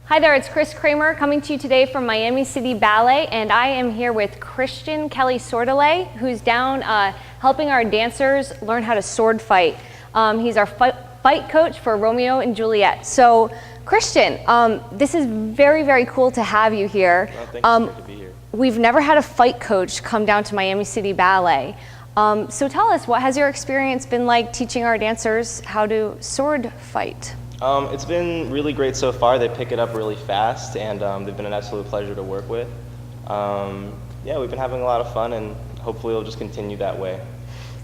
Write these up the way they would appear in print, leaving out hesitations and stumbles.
Hi there, it's Chris Kramer coming to you today from Miami City Ballet, and I am here with Christian kelley-sordelet, who's down helping our dancers learn how to sword fight. He's our fight coach for Romeo and Juliet. So, Christian, this is very, very cool to have you here. Well, thanks, it's great to be here. We've never had a fight coach come down to Miami City Ballet. So tell us, what has your experience been like teaching our dancers how to sword fight? It's been really great so far. They pick it up really fast, and they've been an absolute pleasure to work with. Yeah, we've been having a lot of fun, and hopefully it'll just continue that way.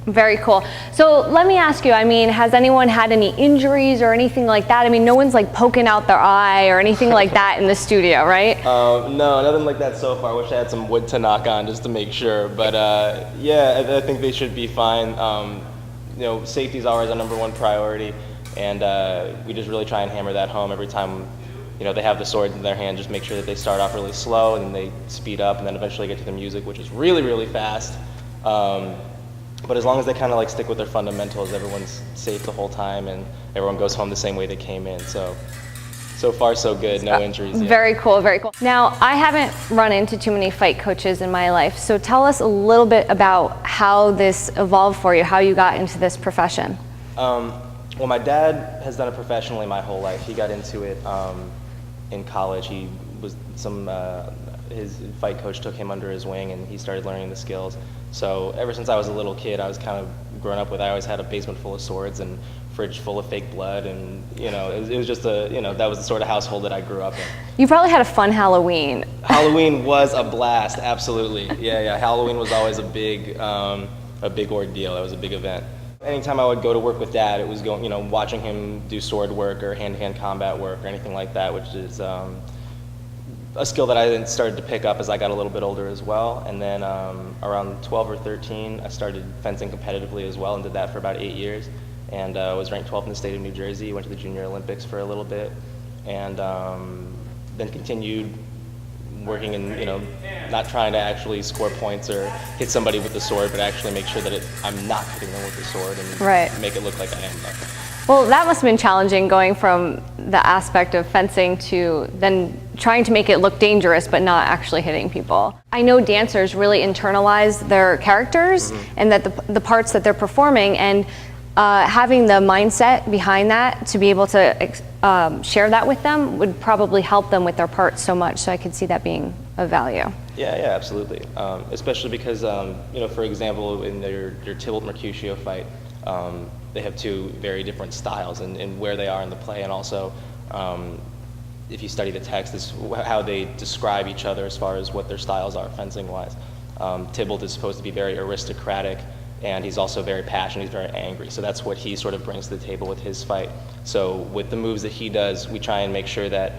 Very cool. So let me ask you, I mean, has anyone had any injuries or anything like that? I mean, no one's like poking out their eye or anything like that in the studio, right? No, nothing like that so far. I wish I had some wood to knock on just to make sure, but yeah, I think they should be fine. You know, safety is always our #1 priority, and we just really try and hammer that home every time, you know, they have the swords in their hand. Just make sure that they start off really slow and then they speed up and then eventually get to the music, which is really, really fast. But as long as they kind of like stick with their fundamentals, everyone's safe the whole time and everyone goes home the same way they came in. So far so good, no injuries yet. Very cool, very cool. Now, I haven't run into too many fight coaches in my life, so tell us a little bit about how this evolved for you, how you got into this profession. Well, my dad has done it professionally my whole life. He got into it in college. He was his fight coach took him under his wing and he started learning the skills. So ever since I was a little kid, I was kind of grown up with, I always had a basement full of swords and fridge full of fake blood, and you know, it was just a, you know, that was the sort of household that I grew up in. You probably had a fun Halloween. Halloween was a blast, absolutely. Yeah, Halloween was always a big ordeal. It was a big event. Anytime I would go to work with Dad, it was going, you know, watching him do sword work or hand-to-hand combat work or anything like that, which is a skill that I then started to pick up as I got a little bit older as well. And then around 12 or 13, I started fencing competitively as well and did that for about 8 years. And was ranked 12th in the state of New Jersey, went to the Junior Olympics for a little bit, and then continued working in, you know, not trying to actually score points or hit somebody with the sword, but actually make sure that I'm not hitting them with the sword and make it look like I am them. Well, that must have been challenging, going from the aspect of fencing to then trying to make it look dangerous but not actually hitting people. I know dancers really internalize their characters and that the parts that they're performing, and having the mindset behind that to be able to share that with them would probably help them with their parts so much, so I could see that being of value. Yeah, absolutely. Especially because, you know, for example, in your Tybalt-Mercutio fight, they have two very different styles and where they are in the play, and also if you study the text, is how they describe each other as far as what their styles are fencing-wise. Tybalt is supposed to be very aristocratic, and he's also very passionate, he's very angry. So that's what he sort of brings to the table with his fight. So with the moves that he does, we try and make sure that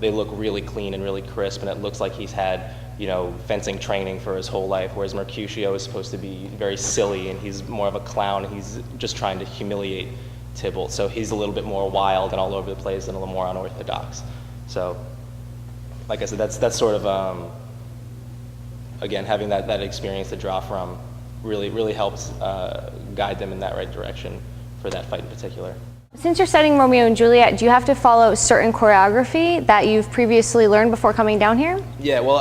they look really clean and really crisp, and it looks like he's had, you know, fencing training for his whole life, whereas Mercutio is supposed to be very silly and he's more of a clown. He's just trying to humiliate Tybalt. So he's a little bit more wild and all over the place and a little more unorthodox. So, like I said, that's sort of, again, having that experience to draw from really helps guide them in that right direction for that fight in particular. Since you're studying Romeo and Juliet, do you have to follow certain choreography that you've previously learned before coming down here? Yeah, well,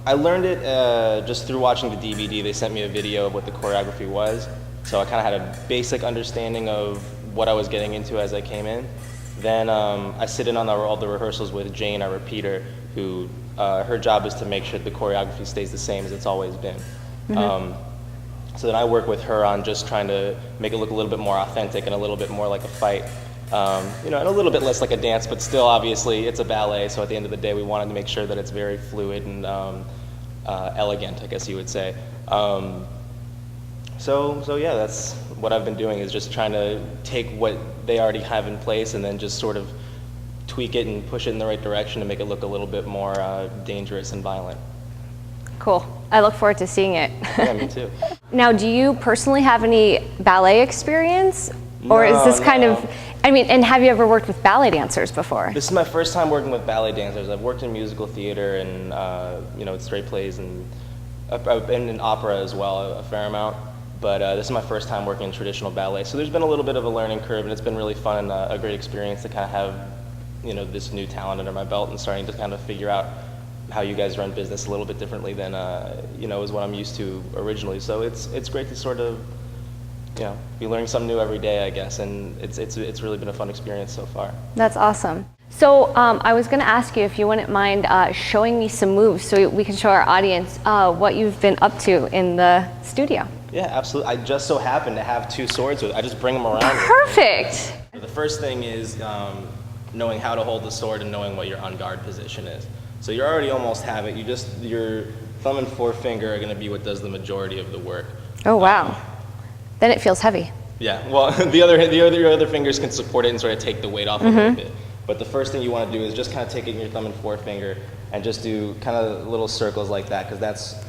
I learned it just through watching the DVD. They sent me a video of what the choreography was, so I kind of had a basic understanding of what I was getting into as I came in. Then I sit in on all the rehearsals with Jane, our repeater, who her job is to make sure the choreography stays the same as it's always been. So then I work with her on just trying to make it look a little bit more authentic and a little bit more like a fight. You know, and a little bit less like a dance, but still obviously it's a ballet, so at the end of the day we wanted to make sure that it's very fluid and elegant, I guess you would say. So yeah, that's what I've been doing, is just trying to take what they already have in place and then just sort of tweak it and push it in the right direction to make it look a little bit more dangerous and violent. Cool. I look forward to seeing it. Yeah, me too. Now, do you personally have any ballet experience? Or is this kind of, I mean, and have you ever worked with ballet dancers before? This is my first time working with ballet dancers. I've worked in musical theater and, you know, straight plays, and I've been in opera as well, a fair amount. But this is my first time working in traditional ballet. So there's been a little bit of a learning curve, and it's been really fun and a great experience to kind of have this new talent under my belt and starting to kind of figure out how you guys run business a little bit differently than is what I'm used to originally. So it's great to sort of be learning something new every day, I guess, and it's really been a fun experience so far. That's awesome. So I was going to ask you if you wouldn't mind showing me some moves so we can show our audience what you've been up to in the studio. Yeah, absolutely. I just so happen to have 2 swords with. I just bring them around. Perfect. The first thing is knowing how to hold the sword and knowing what your on guard position is. So you already almost have it. Your thumb and forefinger are going to be what does the majority of the work. Oh wow. Then it feels heavy. Yeah. Well, your other fingers can support it and sort of take the weight off a little bit. But the first thing you want to do is just kind of take it in your thumb and forefinger and just do kind of little circles like that, because that's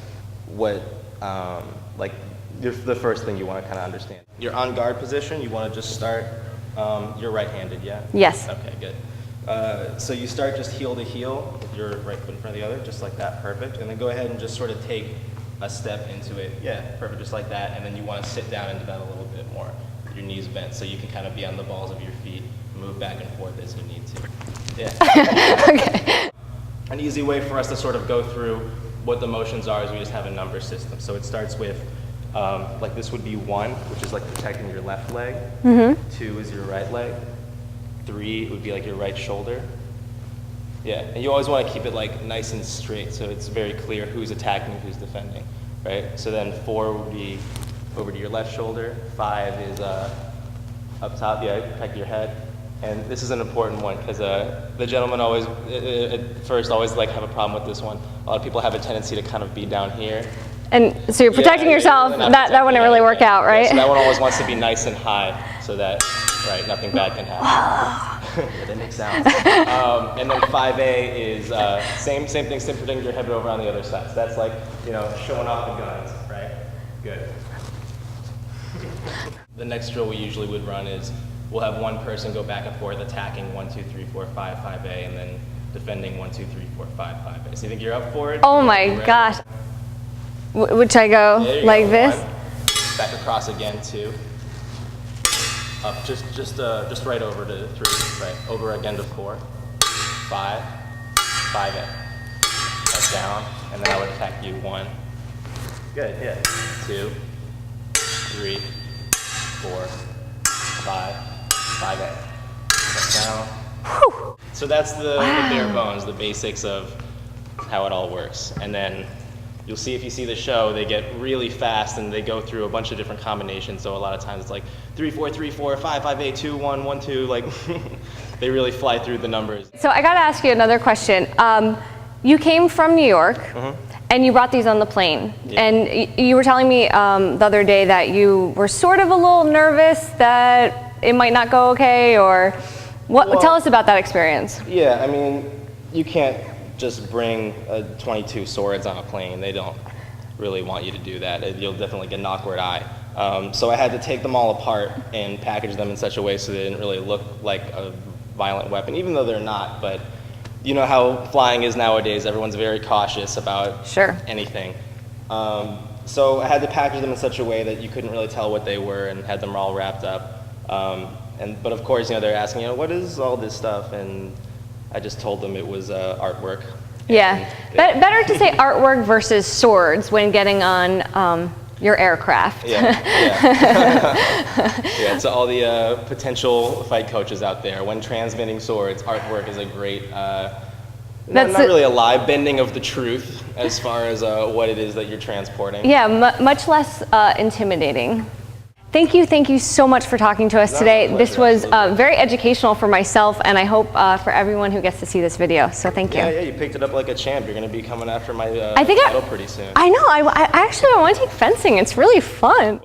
what the first thing you want to kind of understand. Your on guard position, you want to just start. You're right-handed, yeah? Yes. Okay, good. So you start just heel to heel with your right foot in front of the other, just like that, perfect. And then go ahead and just sort of take a step into it. Yeah, perfect, just like that. And then you want to sit down into that a little bit more. Your knees bent so you can kind of be on the balls of your feet, move back and forth as you need to. Yeah. Okay. An easy way for us to sort of go through what the motions are is we just have a number system. So it starts with, like this would be 1, which is like protecting your left leg. 2 is your right leg. 3 would be like your right shoulder. Yeah, and you always want to keep it like nice and straight so it's very clear who's attacking and who's defending, right? So then 4 would be over to your left shoulder. 5 is up top, yeah, protect your head. And this is an important one because the gentlemen always, at first, always like have a problem with this one. A lot of people have a tendency to kind of be down here. And so you're protecting yourself, that wouldn't really work out, right? Yeah, so that one always wants to be nice and high so that, right, nothing bad can happen. Yeah, they make sounds. And then 5A is same thing, same protecting your head but over on the other side. So that's like, showing off the guns, right? Good. The next drill we usually would run is we'll have one person go back and forth attacking 1, 2, 3, 4, 5, 5A, and then defending 1, 2, 3, 4, 5, 5A. So you think you're up for it? Oh my gosh. Which I go like this? 1. Back across again, 2. Up, just right over to 3, right? Over again to 4. 5, 5A. Up, down, and then I would attack you 1. Good, yeah. 2, 3, 4, 5, 5A. Up, down. Whew. So that's the bare bones, the basics of how it all works. And then you'll see, if you see the show, they get really fast and they go through a bunch of different combinations. So a lot of times it's like 3, 4, 3, 4, 5, 5, 8, 2, 1, 1, 2. Like they really fly through the numbers. So I got to ask you another question. You came from New York and you brought these on the plane. Yeah. And you were telling me the other day that you were sort of a little nervous that it might not go okay, or what? Well, tell us about that experience. Yeah, I mean, you can't just bring 22 swords on a plane. They don't really want you to do that. You'll definitely get an awkward eye. So I had to take them all apart and package them in such a way so they didn't really look like a violent weapon, even though they're not. But you know how flying is nowadays. Everyone's very cautious about anything. So I had to package them in such a way that you couldn't really tell what they were, and had them all wrapped up. But of course, they're asking, what is all this stuff? And I just told them it was artwork. Yeah, better to say artwork versus swords when getting on your aircraft. Yeah. Yeah, to all the potential fight coaches out there, when transmitting swords, artwork is a great, not really a lie, bending of the truth as far as what it is that you're transporting. Yeah, much less intimidating. Thank you so much for talking to us today. This was very educational for myself, and I hope for everyone who gets to see this video. So thank you. Yeah, you picked it up like a champ. You're going to be coming after my title pretty soon. I know. I actually want to take fencing. It's really fun.